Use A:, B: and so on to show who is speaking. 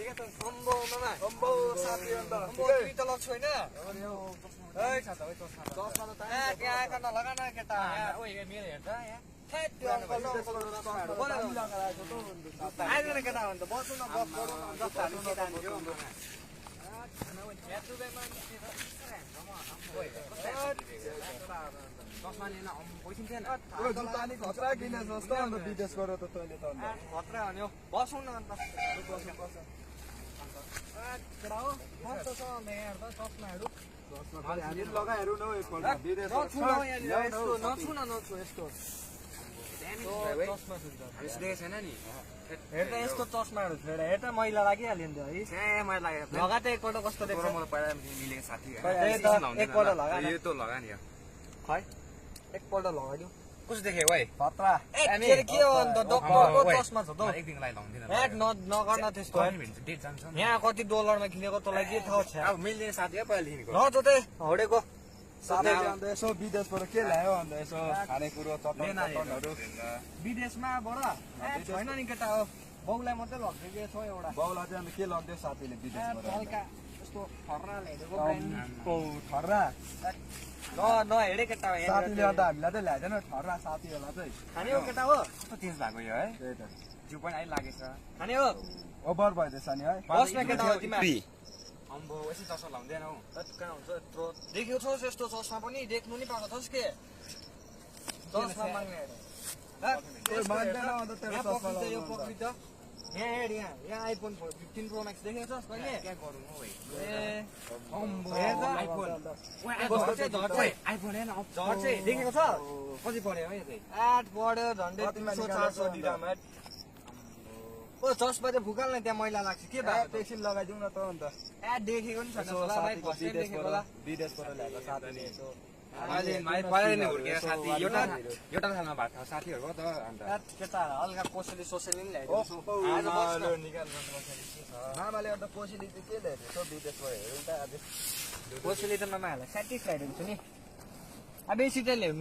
A: देखे त सम्भव मामा
B: सम्भव साथी अन्त
A: तिमी त लक्ष्य होइन है छ त है चस्मा त त्यहाँ आएका नलगा न केटा ओ मेरो हेर्दा यहाँ त्यो अङ्कल आइदिएन केटा भने त बस्नु न गफ गरौँ न जस्तो हामी केटा चस्मा लिन पैसिन्थेन
B: जुत्ता नि खतरा किने जस्तो अन्त विदेश गएर त तैँले त अन्त
A: खतरा भन्यो बसौँ न अन्त केटा हो कस्तो छ अन्त यहाँ हेर्दा चस्माहरू
B: लगाइहेरौँ न हौ एकपल्ट विदेश
A: नछु न यस्तो नछु न नछु यस्तो चस्मा
C: देखेको छैन नि
A: हेर्दा यस्तो चस्माहरू छ हेर्दा मैला लागिहाल्यो नि त है
C: मैले लागेको
A: लगा त एकपल्ट कस्तो देख्छ
C: म पहिला मिलेको साथी
A: एकपल्ट लगा
C: यो त लगा नि
A: खै एकपल्ट लगाइदिउँ
C: कस्तो देखेको है
B: खतरा
A: के हो अन्त डक्टरको चस्मा छ त
C: एक दिन लागि लाउँदैन
A: नगर्न त्यस्तो
C: डेट जान्छ
A: यहाँ कति डलरमा किनेको तँलाई के थाहा छ
C: अब मिल्दैन साथी हो पहिलादेखिको
A: नजोते हौडेको
B: साथी अन्त यसो विदेशबाट के ल्यायो अन्त यसो खानेकुरो चटनहरू
A: विदेशमा बाट छैन नि केटा हो बाउलाई मात्रै लगिदिएको छ एउटा
B: बाउलाई चाहिँ अन्त के लग्यो साथीले विदेशबाट
A: हल्का यस्तो थर्रा ल्याइदिएको
B: ठर्रा
A: नहेडे केटा हो
B: साथीले अन्त हामीलाई चाहिँ ल्याइदिएन ठर्रा साथीहरूलाई चाहिँ
A: खाने हो केटा हो
C: कस्तो चेन्ज भएको यो है
B: त्यही त
C: जिउ पनि अहिले लागेछ
A: खाने हो
B: ओभर भइदिएछ नि है
A: बस न केटा हो तिमी
C: अम्बो यसै चस्मा लाउँदैन हौ
A: कहाँ हुन्छ यत्रो देखेको छस् यस्तो चस्मा पनि देख्नु नि पाएको छस् के चस्मा माग्ने
B: मान्दैन अन्त तेरो चस्मा
A: यो
B: लगाउनु
A: पक्री त यहाँ हेड यहाँ आइफोन 15 प्रो म्याक्स देखेको छस् कहिले
C: क्या गरौँ हौ
A: ए अम्बो
C: आइफोन आइफोन हेर्न
A: झट चाहिँ देखेको छ
C: कति पऱ्यो है यो चाहिँ
A: 8 पढ्यो झन्डै 300-400 दिराम ओ चस्मा चाहिँ फुकाल न त्यहाँ मैला लाग्छ के भयो
B: एकछिन लगाइदिउँ न त अन्त
A: देखेको नि छैन
B: यसो
A: होला भाइ
B: साथीको
A: फर्स्ट टाइम देखेको होला
B: विदेशबाट ल्याएको साथीले यसो
C: अहिले पहिला नै हुर्केको साथी एउटा सालमा भएको छ साथीहरूको त अन्त
A: केटा हल्का कोसेली सोसेली नि ल्याइदिएको छु
B: मामाले अन्त कोसेली चाहिँ के ल्याएको यसो विदेशबाट हेरौँ त आज
A: कोसेली त मामाहरूलाई स्याटिस्फाइड हुन्छ नि अब बेसी चाहिँ ल्याउनु